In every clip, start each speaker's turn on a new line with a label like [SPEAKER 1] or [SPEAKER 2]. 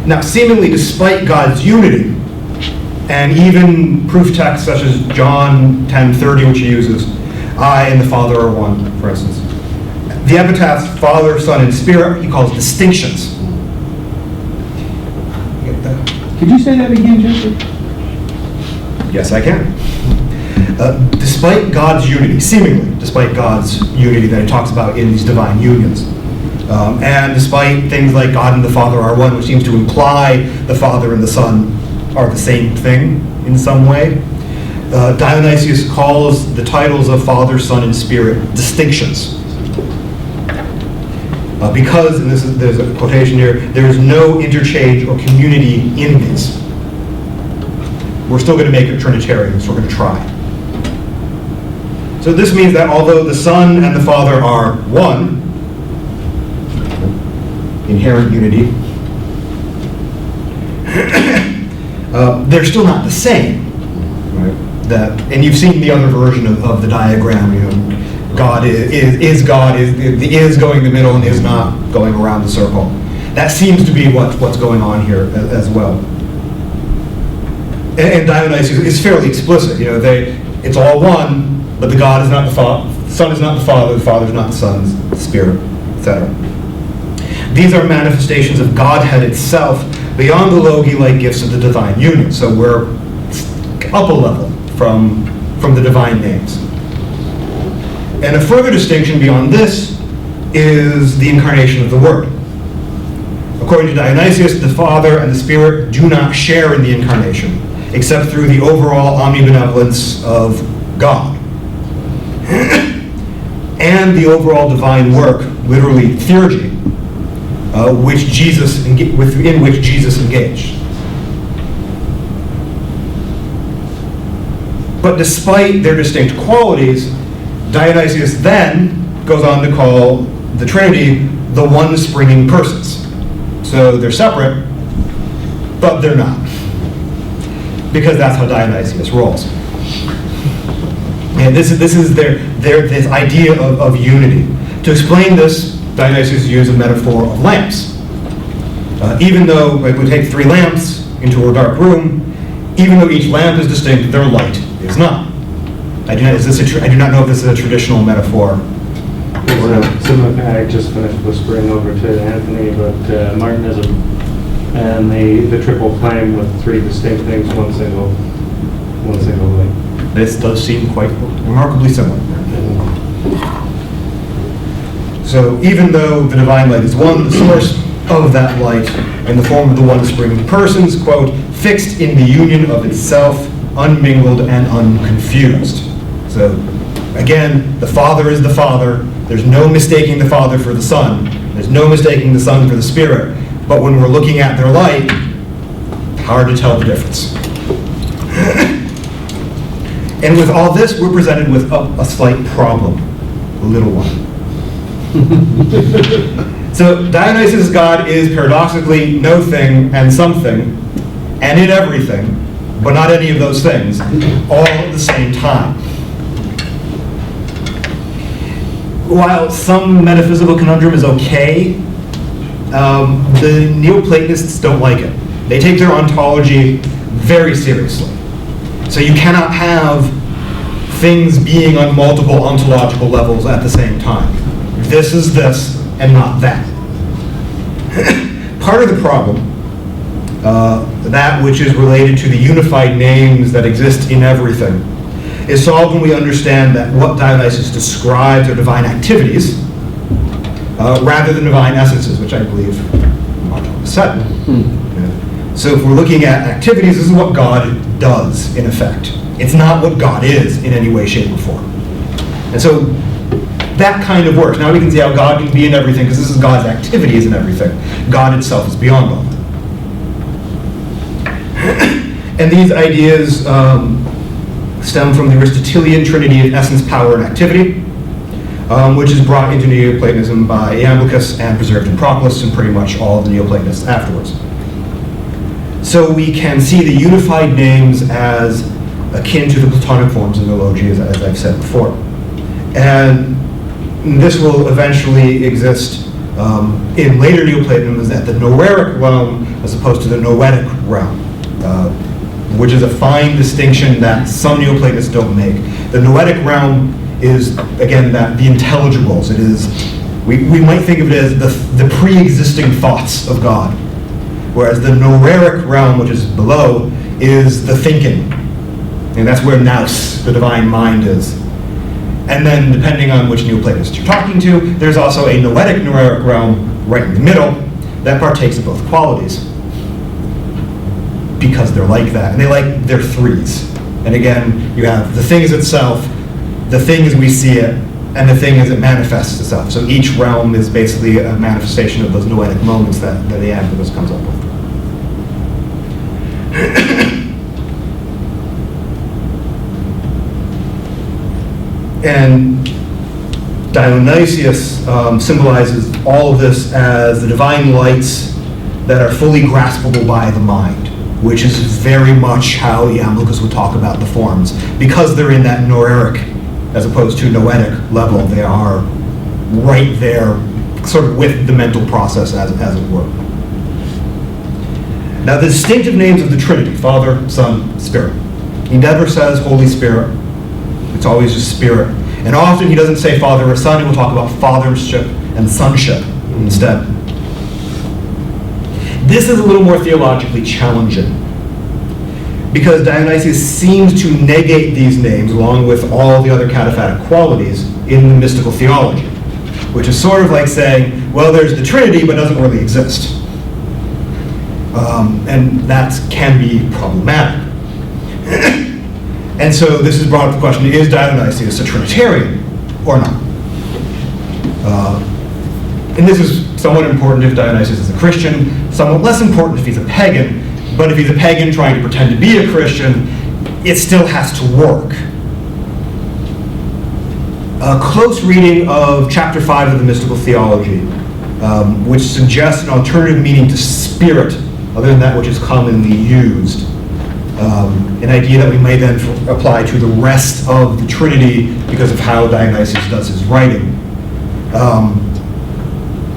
[SPEAKER 1] Now, seemingly despite God's unity, and even proof texts such as John 10:30, which he uses, I and the Father are one, for instance. The epitaphs Father, Son, and Spirit he calls distinctions. Get that?
[SPEAKER 2] Could you say that again, Jeffrey?
[SPEAKER 1] Yes, I can. Despite God's unity, seemingly despite God's unity that he talks about in these divine unions, and despite things like God and the Father are one, which seems to imply the Father and the Son are the same thing in some way, Dionysius calls the titles of Father, Son, and Spirit distinctions. Because, and there's a quotation here, there is no interchange or community in these. We're still going to make it Trinitarian, so we're going to try. So this means that although the Son and the Father are one, inherent unity, they're still not the same. Right? And you've seen the other version of the diagram. God is God, is going in the middle and is not going around the circle. That seems to be what's going on here as well. And Dionysius is fairly explicit. It's all one, but the God is not the Father, the Son is not the Father is not the Son, the Spirit, etc. These are manifestations of Godhead itself beyond the logi-like gifts of the divine union. So we're up a level from the divine names. And a further distinction beyond this is the incarnation of the Word. According to Dionysius, the Father and the Spirit do not share in the incarnation, except through the overall omnibenevolence of God. And the overall divine work, literally theurgy, in which Jesus engaged. But despite their distinct qualities, Dionysius then goes on to call the Trinity the one springing persons. So they're separate, but they're not. Because that's how Dionysius rolls. And this is this idea of unity. To explain this, Dionysius uses a metaphor of lamps. Even though we take 3 lamps into a dark room, even though each lamp is distinct, their light is not. I do not know if this is a traditional metaphor.
[SPEAKER 3] I just finished whispering over to Anthony about Martinism and the triple claim with 3 distinct things, one single light.
[SPEAKER 1] This does seem quite remarkably similar. So even though the divine light is one, the source of that light in the form of the one springing persons, quote, fixed in the union of itself, unmingled and unconfused. So again, the Father is the Father. There's no mistaking the Father for the Son. There's no mistaking the Son for the Spirit. But when we're looking at their light, hard to tell the difference. And with all this, we're presented with a slight problem, a little one. So Dionysius' God is paradoxically no thing and something, and in everything, but not any of those things, all at the same time. While some metaphysical conundrum is okay, the Neoplatonists don't like it. They take their ontology very seriously. So you cannot have things being on multiple ontological levels at the same time. This is this and not that. Part of the problem, that which is related to the unified names that exist in everything, is solved when we understand that what Dionysius describes are divine activities rather than divine essences, which I believe Montauk said. So if we're looking at activities, this is what God does, in effect. It's not what God is in any way, shape, or form. And so that kind of works. Now we can see how God can be in everything, because this is God's activities in everything. God itself is beyond all that. And these ideas stem from the Aristotelian trinity of essence, power, and activity, which is brought into Neoplatonism by Iamblichus and preserved in Proclus and pretty much all of the Neoplatonists afterwards. So we can see the unified names as akin to the Platonic forms of Ontology, as I've said before. And this will eventually exist in later Neoplatonism is at the noeric realm as opposed to the noetic realm, which is a fine distinction that some Neoplatonists don't make. The noetic realm is, again, that the intelligibles. It is, we might think of it as the pre-existing thoughts of God, whereas the noeric realm, which is below, is the thinking. And that's where nous, the divine mind, is. And then, depending on which Neoplatonist you're talking to, there's also a noetic noeric realm right in the middle that partakes of both qualities. Because they're like that, and they like their threes. And again, you have the thing as itself, the thing as we see it, and the thing as it manifests itself. So each realm is basically a manifestation of those noetic moments that the Iamblichus comes up with. And Dionysius symbolizes all of this as the divine lights that are fully graspable by the mind, which is very much how Iamblichus would talk about the forms. Because they're in that noeric as opposed to noetic level, they are right there, sort of with the mental process, as it were. Now, the distinctive names of the Trinity, Father, Son, Spirit. He never says Holy Spirit. It's always just Spirit. And often he doesn't say Father or Son. He will talk about fathership and sonship instead. This is a little more theologically challenging, because Dionysius seems to negate these names along with all the other cataphatic qualities in the mystical theology, which is sort of like saying, well, there's the Trinity, but doesn't really exist. And that can be problematic. And so this has brought up the question, is Dionysius a Trinitarian or not? And this is somewhat important if Dionysius is a Christian, somewhat less important if he's a pagan. But if he's a pagan trying to pretend to be a Christian, it still has to work. A close reading of chapter 5 of the Mystical Theology, which suggests an alternative meaning to spirit, other than that which is commonly used. An idea that we may then apply to the rest of the Trinity because of how Dionysius does his writing.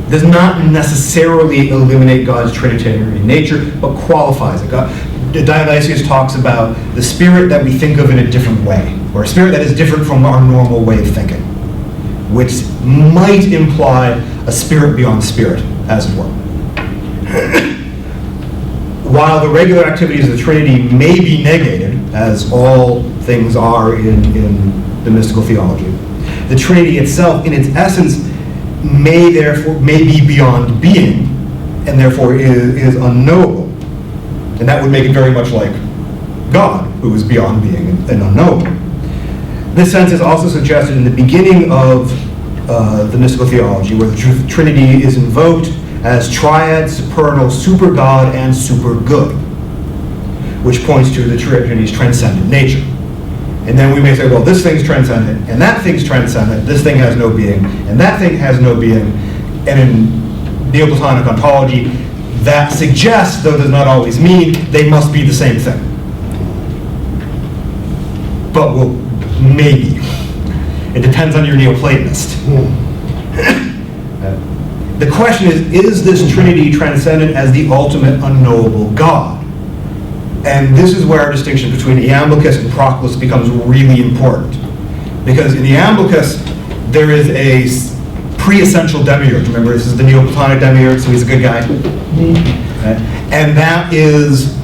[SPEAKER 1] Does not necessarily eliminate God's Trinitarian nature, but qualifies it. Dionysius talks about the spirit that we think of in a different way, or a spirit that is different from our normal way of thinking, which might imply a spirit beyond spirit, as it were. While the regular activities of the Trinity may be negated, as all things are in the mystical theology, the Trinity itself, in its essence, may be beyond being, and therefore is unknowable. And that would make it very much like God, who is beyond being and unknowable. This sense is also suggested in the beginning of the mystical theology, where the Trinity is invoked as triad, supernal, super God, and super good, which points to the Trinity's transcendent nature. And then we may say, well, this thing's transcendent, and that thing's transcendent, this thing has no being, and that thing has no being. And in Neoplatonic ontology, that suggests, though does not always mean, they must be the same thing. But well, maybe. It depends on your Neoplatonist. The question is this Trinity transcendent as the ultimate unknowable God? And this is where our distinction between Iamblichus and Proclus becomes really important. Because in Iamblichus, there is a pre-essential demiurge. Remember, this is the Neoplatonic demiurge, so he's a good guy. And that is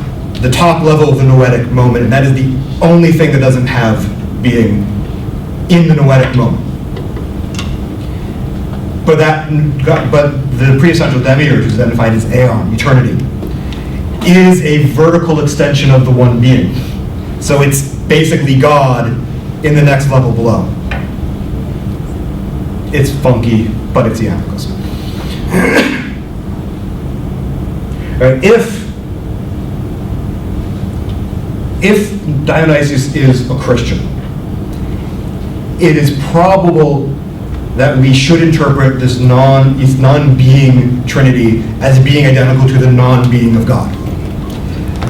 [SPEAKER 1] the top level of the noetic moment, and that is the only thing that doesn't have being in the noetic moment. But the pre-essential demiurge is identified as aeon, eternity, is a vertical extension of the one being. So it's basically God in the next level below. It's funky, but it's Iamblichus. Right? If Dionysius is a Christian, it is probable that we should interpret this non-being Trinity as being identical to the non-being of God.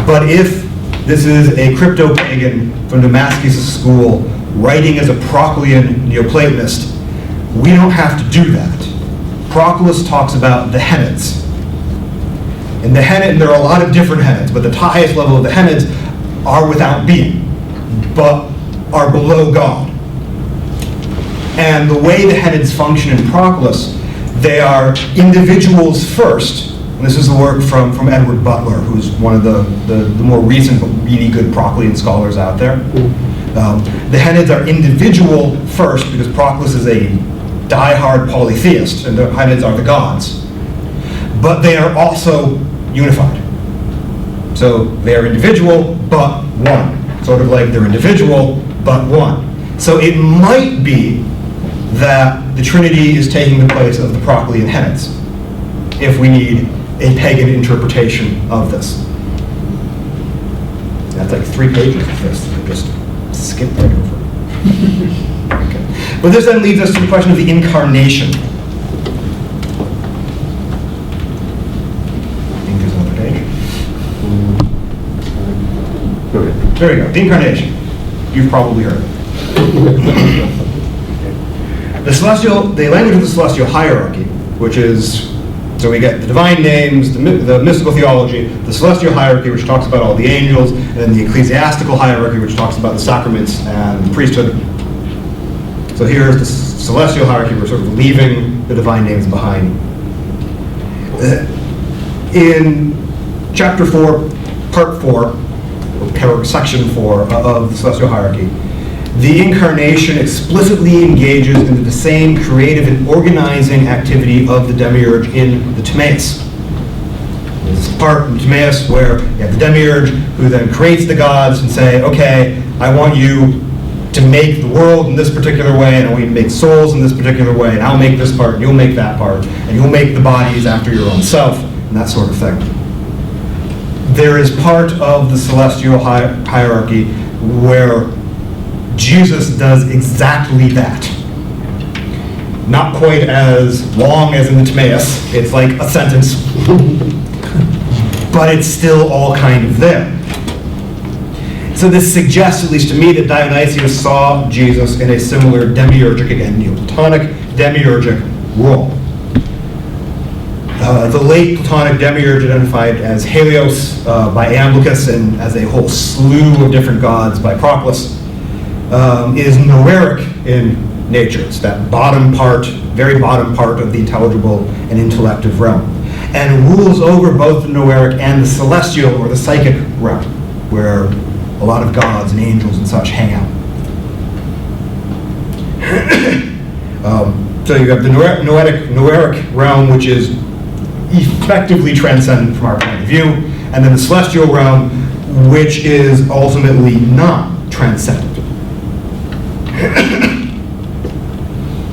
[SPEAKER 1] But if this is a crypto-pagan from Damascus' school writing as a Proclean Neoplatonist, we don't have to do that. Proclus talks about the Henads. And there are a lot of different Henads, but the highest level of the Henads are without being, but are below God. And the way the Henads function in Proclus, they are individuals first. And this is the work from Edward Butler, who's one of the more recent but really good Proclean scholars out there. The Henads are individual first because Proclus is a die-hard polytheist, and the Henads are the gods. But they are also unified. So they are individual, but one. Sort of like they're individual, but one. So it might be that the Trinity is taking the place of the Proclean Henads, if we need a pagan interpretation of this. That's like 3 pages of this. I just skipped right over. Okay. But this then leads us to the question of the incarnation. I think there's another page. There we go. The incarnation. You've probably heard it. The language of the celestial hierarchy, which is, so we get the divine names, the mystical theology, the celestial hierarchy, which talks about all the angels, and then the ecclesiastical hierarchy, which talks about the sacraments and the priesthood. So here's the celestial hierarchy. We're sort of leaving the divine names behind. In chapter 4, part 4, or section 4 of the celestial hierarchy, the incarnation explicitly engages into the same creative and organizing activity of the demiurge in the Timaeus. There's a part in Timaeus where you have the demiurge who then creates the gods and say, okay, I want you to make the world in this particular way, and I want you to make souls in this particular way, and I'll make this part, and you'll make that part, and you'll make the bodies after your own self, and that sort of thing. There is part of the celestial hierarchy where Jesus does exactly that. Not quite as long as in the Timaeus, it's like a sentence, but it's still all kind of there. So this suggests, at least to me, that Dionysius saw Jesus in a similar demiurgic, again, Neoplatonic demiurgic role. The late Platonic demiurge identified as Helios by Iamblichus and as a whole slew of different gods by Proclus is noeric in nature. It's that bottom part, very bottom part of the intelligible and intellective realm, and rules over both the noeric and the celestial or the psychic realm, where a lot of gods and angels and such hang out. So you have the noeric realm, which is effectively transcendent from our point of view, and then the celestial realm, which is ultimately not transcendent.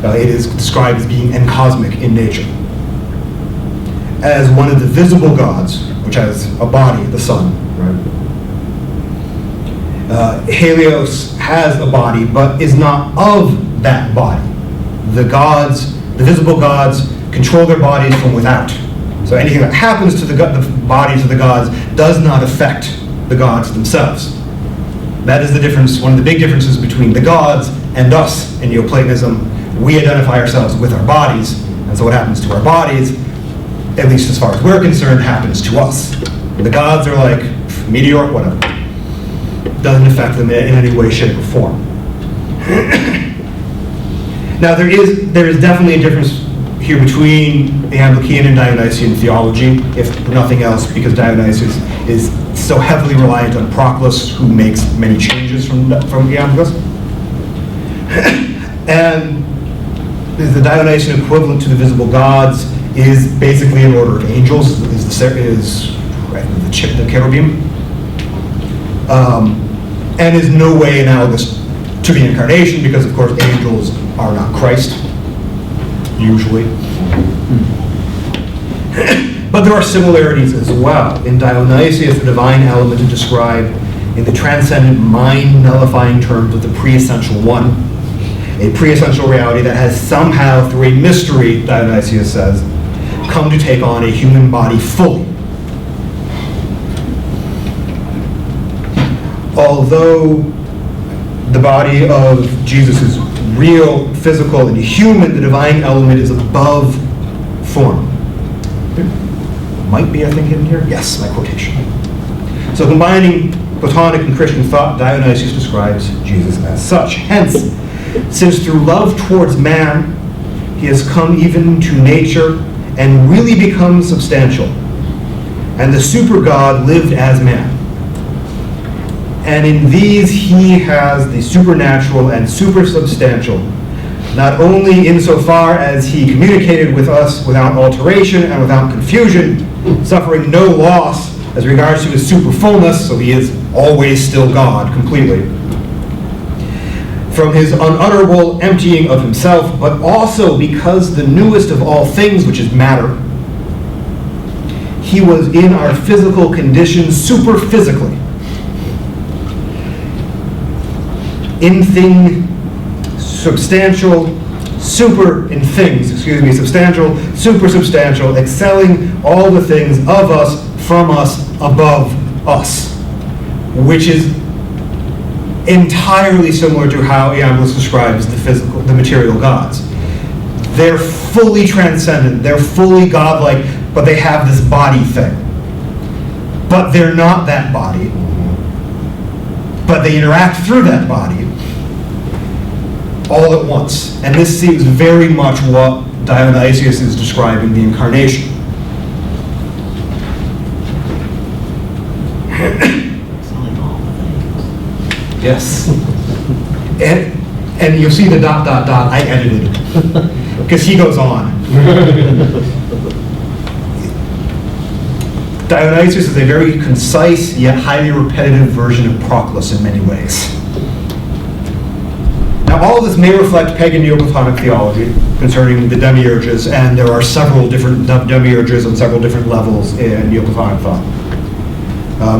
[SPEAKER 1] It is described as being encosmic in nature. As one of the visible gods, which has a body, the sun, right? Helios has a body, but is not of that body. The gods, the visible gods, control their bodies from without. So anything that happens to the bodies of the gods does not affect the gods themselves. That is the difference, one of the big differences between the gods and us in Neoplatonism. We identify ourselves with our bodies, and so what happens to our bodies, at least as far as we're concerned, happens to us. The gods are like, meteor, whatever. Doesn't affect them in any way, shape, or form. Now there is definitely a difference here between the Iamblichian and Dionysian theology, if nothing else, because Dionysius is so heavily reliant on Proclus, who makes many changes from Iamblichus. And the Dionysian equivalent to the visible gods is basically an order of angels, is the cherubim, and is no way analogous to the incarnation, because of course angels are not Christ, usually. But there are similarities as well. In Dionysius, the divine element is described in the transcendent mind-nullifying terms of the pre-essential one, a pre-essential reality that has somehow, through a mystery, Dionysius says, come to take on a human body fully. Although the body of Jesus is real, physical, and human, the divine element is above form. There might be, I think, in here. Yes, my quotation. So combining Platonic and Christian thought, Dionysius describes Jesus as such. Hence, since through love towards man, he has come even to nature and really become substantial, and the super God lived as man. And in these he has the supernatural and supersubstantial, not only insofar as he communicated with us without alteration and without confusion, suffering no loss as regards to his super fullness, so he is always still God completely, from his unutterable emptying of himself, but also because the newest of all things, which is matter, he was in our physical condition super physically. In thing substantial, substantial, super substantial, excelling all the things of us, from us, above us, which is entirely similar to how Iamblichus describes the material gods. They're fully transcendent, they're fully godlike, but they have this body thing. But they're not that body. But they interact through that body all at once. And this seems very much what Dionysius is describing the incarnation. Yes. And you'll see the ... I edited it. Because he goes on. Dionysius is a very concise yet highly repetitive version of Proclus in many ways. Now, all of this may reflect pagan Neoplatonic theology concerning the demiurges, and there are several different demiurges on several different levels in Neoplatonic thought.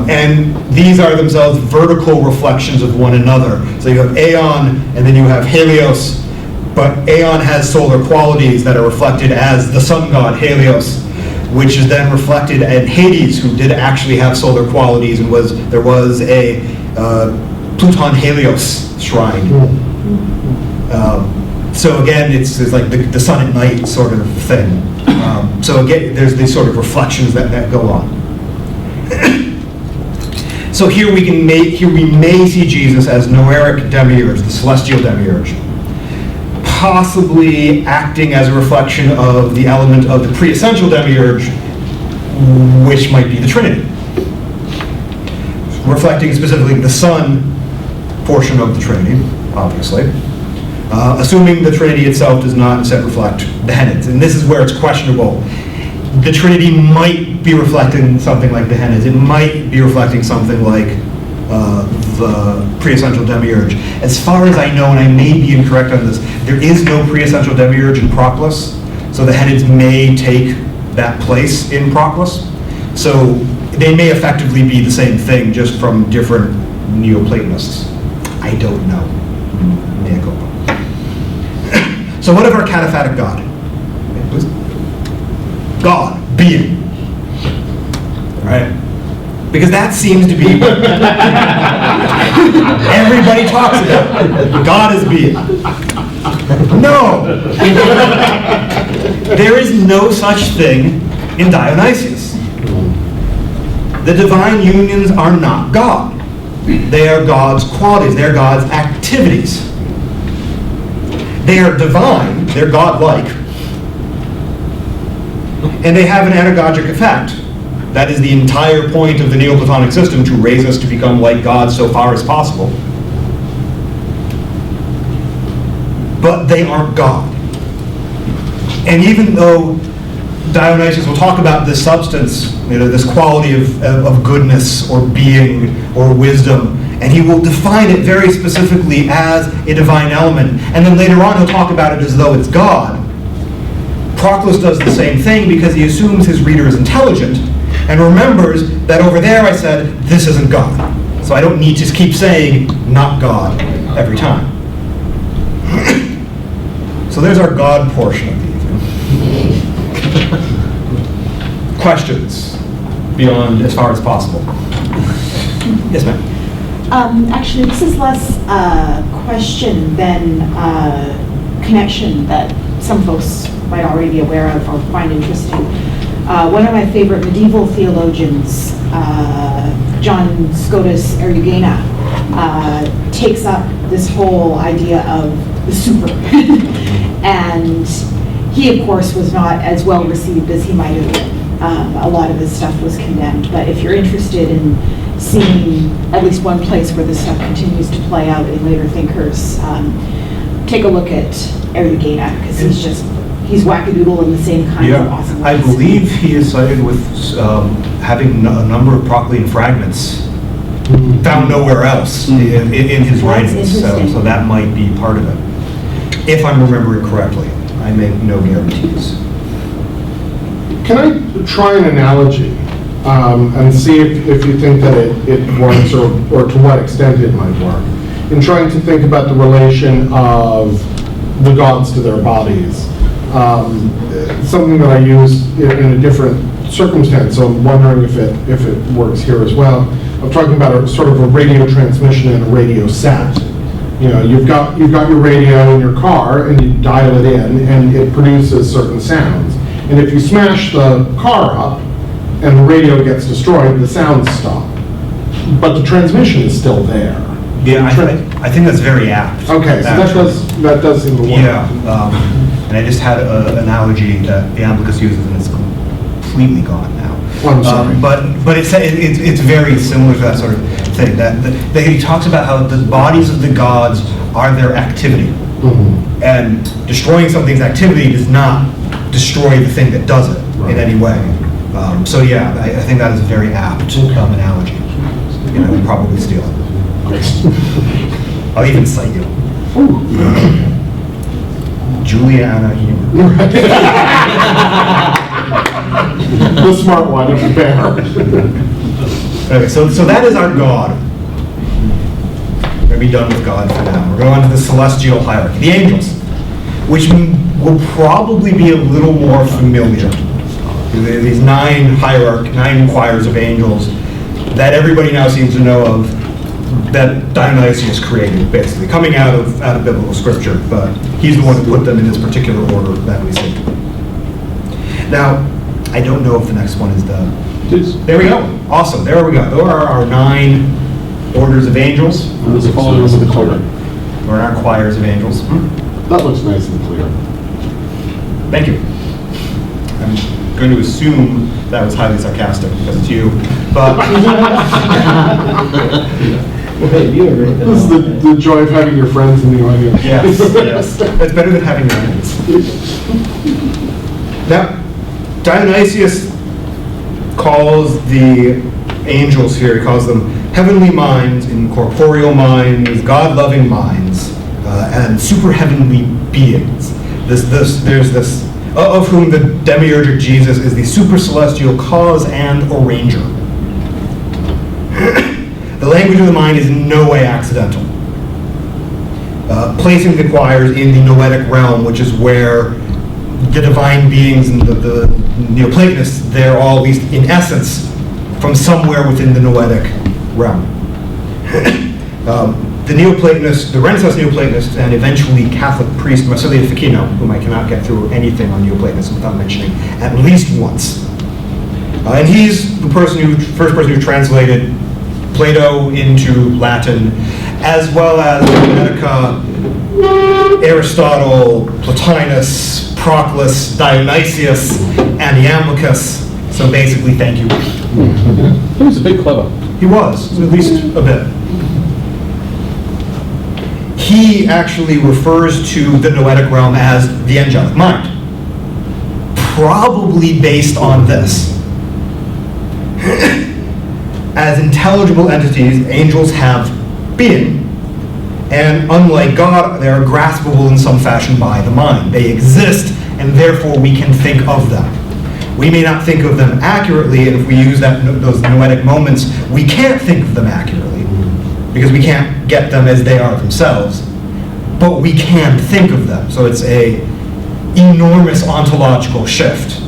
[SPEAKER 1] And these are themselves vertical reflections of one another. So you have Aeon, and then you have Helios, but Aeon has solar qualities that are reflected as the sun god Helios, which is then reflected in Hades, who did actually have solar qualities, and there was a Pluton Helios shrine. So again, it's like the sun at night sort of thing. So again, there's these sort of reflections that go on. So here we may see Jesus as Noeric demiurge, the celestial demiurge, possibly acting as a reflection of the element of the pre-essential demiurge, which might be the Trinity, reflecting specifically the Son portion of the Trinity, obviously, assuming the Trinity itself does not instead reflect the Henids. And this is where it's questionable. The Trinity might be reflecting something like the Henids. It might be reflecting something like the pre-essential demiurge. As far as I know, and I may be incorrect on this, there is no pre-essential demiurge in Proclus, so the Henids may take that place in Proclus. So they may effectively be the same thing, just from different Neoplatonists. I don't know. Mea culpa. So what of our cataphatic God? God, being. Right? Because that seems to be what everybody talks about. God is being. No! There is no such thing in Dionysius. The divine unions are not God. They are God's qualities. They are God's activities. They are divine. They're God-like. And they have an anagogic effect. That is the entire point of the Neoplatonic system, to raise us to become like God so far as possible. But they aren't God. And even though Dionysius will talk about this substance, this quality of goodness or being or wisdom, and he will define it very specifically as a divine element. And then later on he'll talk about it as though it's God. Proclus does the same thing because he assumes his reader is intelligent and remembers that over there I said, this isn't God. So I don't need to keep saying, not God, every time. So there's our God portion of the evening. Questions beyond as far as possible? Yes, ma'am.
[SPEAKER 4] Actually, this is less a question than a connection that some folks might already be aware of or find interesting. One of my favorite medieval theologians, John Scotus Erugena, takes up this whole idea of the super. And he, of course, was not as well received as he might have been. A lot of his stuff was condemned. But if you're interested in seeing at least one place where this stuff continues to play out in later thinkers, take a look at Erugena, because he's wackadoodle in the same kind of awesome
[SPEAKER 1] I
[SPEAKER 4] ways.
[SPEAKER 1] believe he is cited with having a number of Proclean fragments found nowhere else in his writings, so that might be part of it, if I'm remembering correctly. I make no guarantees.
[SPEAKER 5] Can I try an analogy and see if you think that it works or to what extent it might work? In trying to think about the relation of the gods to their bodies. Something that I use in a different circumstance, so I'm wondering if it works here as well. I'm talking about a sort of a radio transmission and a radio set. You know, you've got your radio in your car and you dial it in and it produces certain sounds. And if you smash the car up and the radio gets destroyed, the sounds stop. But the transmission is still there.
[SPEAKER 1] Yeah, I think that's very apt.
[SPEAKER 5] Okay, so that does seem to work.
[SPEAKER 1] Yeah, and I just had an analogy that the Amicus uses, and it's completely gone now.
[SPEAKER 5] Oh, I'm sorry.
[SPEAKER 1] But it's very similar to that sort of thing. That he talks about how the bodies of the gods are their activity, and destroying something's activity does not destroy the thing that does it in any way. So yeah, I think that is a very apt analogy. You know, I would probably steal it. I'll even cite you. Juliana Humor.
[SPEAKER 5] The smart one of the bear.
[SPEAKER 1] Okay, so that is our God. We're going to be done with God for now. We're going on to the celestial hierarchy, the angels, which will probably be a little more familiar. These nine choirs of angels that everybody now seems to know of, that Dionysius created, basically, coming out of biblical scripture, but he's the one who put them in this particular order that we see. Now, I don't know if the next one is done. There we go. Awesome. There we go. There are our 9 orders of angels.
[SPEAKER 5] There's a following with the quarter.
[SPEAKER 1] Or our choirs of angels.
[SPEAKER 5] That looks nice and clear.
[SPEAKER 1] Thank you. I'm going to assume that was highly sarcastic because it's you, but
[SPEAKER 5] This is the joy of having your friends in the audience.
[SPEAKER 1] yes, it's better than having your enemies. Now, Dionysius calls the angels here, he calls them heavenly minds, incorporeal minds, God-loving minds, and super heavenly beings. There's this, of whom the demiurgic Jesus is the super celestial cause and arranger. The language of the mind is in no way accidental. Placing the choirs in the noetic realm, which is where the divine beings and the Neoplatonists, they're all, at least in essence, from somewhere within the noetic realm. The Neoplatonists, the Renaissance Neoplatonists, and eventually Catholic priest Marsilio Ficino, whom I cannot get through anything on Neoplatonism without mentioning at least once. And he's the first person who translated Plato into Latin, as well as Seneca, Aristotle, Plotinus, Proclus, Dionysius, and Iamblichus. So basically, thank you.
[SPEAKER 6] He was a bit clever.
[SPEAKER 1] He was, at least a bit. He actually refers to the noetic realm as the angelic mind, probably based on this. As intelligible entities, angels have being, and unlike God, they are graspable in some fashion by the mind. They exist, and therefore we can think of them. We may not think of them accurately, and if we use those noetic moments, we can't think of them accurately, because we can't get them as they are themselves, but we can think of them. So it's a enormous ontological shift,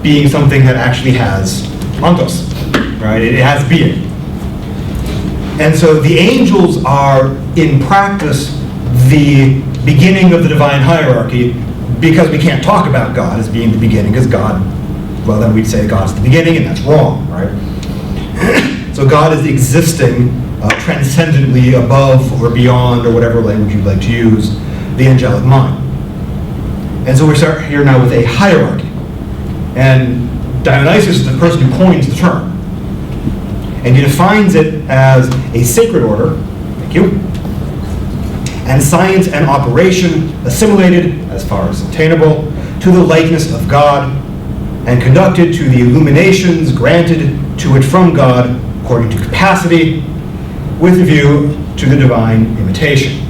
[SPEAKER 1] being something that actually has ontos, right? It has being. And so the angels are, in practice, the beginning of the divine hierarchy, because we can't talk about God as being the beginning, because God, well, then we'd say God's the beginning, and that's wrong, right? So God is existing transcendently above or beyond, or whatever language you'd like to use, the angelic mind. And so we start here now with a hierarchy. And Dionysius is the person who coins the term. And he defines it as a sacred order, thank you, and science and operation assimilated, as far as attainable, to the likeness of God, and conducted to the illuminations granted to it from God according to capacity, with a view to the divine imitation.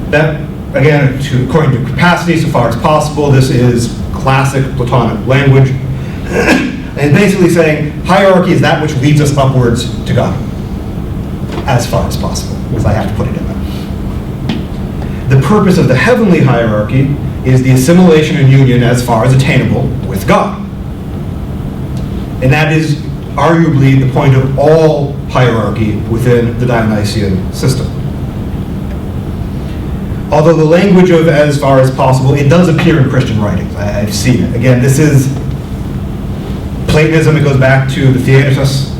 [SPEAKER 1] That, again, according to capacity, so far as possible, this is classic Platonic language. And basically saying hierarchy is that which leads us upwards to God, as far as possible, because I have to put it in there. The purpose of the heavenly hierarchy is the assimilation and union as far as attainable with God. And that is arguably the point of all hierarchy within the Dionysian system. Although the language of as far as possible, it does appear in Christian writings. I've seen it. Again, this is Platonism. It goes back to the Theaetetus,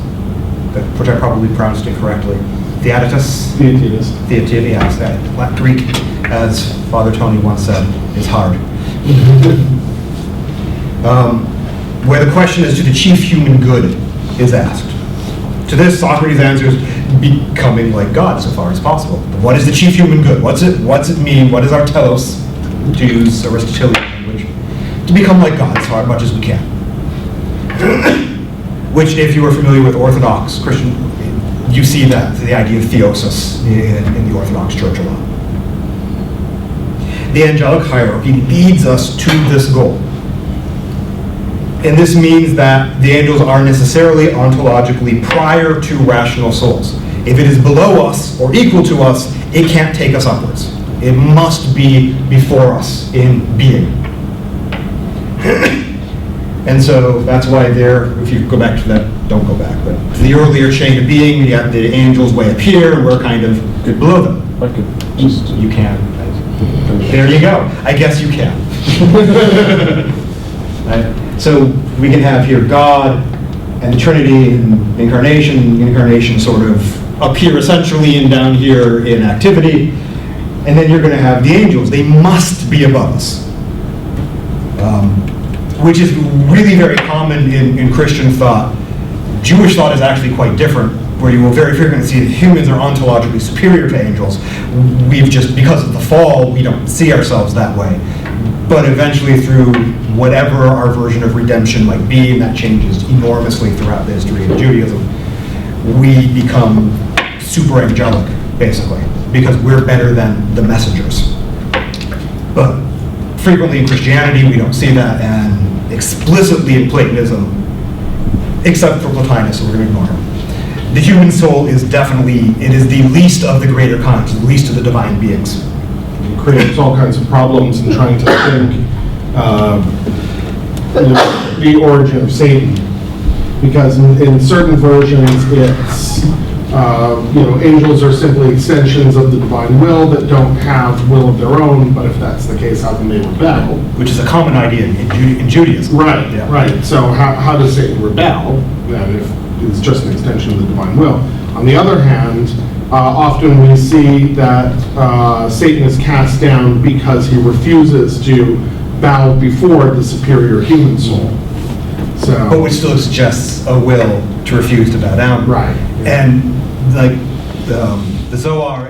[SPEAKER 1] which I probably pronounced incorrectly. Theaetetus?
[SPEAKER 5] Theaetetus.
[SPEAKER 1] Theaetetus, that Greek, as Father Tony once said, is hard. Where the question as to the chief human good is asked. To this, Socrates answers, becoming like God so far as possible. What is the chief human good? What's it mean? What is our telos, to use Aristotelian language? To become like God as much as we can. Which, if you are familiar with Orthodox Christian, you see that, the idea of theosis in the Orthodox Church a lot. The angelic hierarchy leads us to this goal. And this means that the angels are necessarily ontologically prior to rational souls. If it is below us or equal to us, it can't take us upwards. It must be before us in being. And so that's why there, if you go back to that, don't go back, but to the earlier chain of being, you have the angels way up here, and we're kind of below them.
[SPEAKER 6] I could just...
[SPEAKER 1] You can. There you go. I guess you can. Right? So we can have here God and the Trinity and incarnation sort of up here essentially and down here in activity. And then you're going to have the angels. They must be above us. Which is really very common in Christian thought. Jewish thought is actually quite different, where you will very frequently see that humans are ontologically superior to angels. We've just, because of the fall, we don't see ourselves that way. But eventually through whatever our version of redemption might be, and that changes enormously throughout the history of Judaism, we become super angelic, basically, because we're better than the messengers. But frequently in Christianity, we don't see that, and explicitly in Platonism, except for Plotinus, so we're going to ignore him. The human soul is definitely, it is the least of the greater kinds, the least of the divine beings.
[SPEAKER 5] It creates all kinds of problems in trying to think the origin of Satan. Because in certain versions, it's, angels are simply extensions of the divine will that don't have will of their own, but if that's the case, how can they rebel?
[SPEAKER 1] Which is a common idea in Judaism.
[SPEAKER 5] Right,
[SPEAKER 1] Yeah.
[SPEAKER 5] right. So how does Satan rebel then if it's just an extension of the divine will? On the other hand, often we see that Satan is cast down because he refuses to bow before the superior human soul. So,
[SPEAKER 1] But which still suggests a will to refuse to bow down.
[SPEAKER 5] right.
[SPEAKER 1] And like the Zohar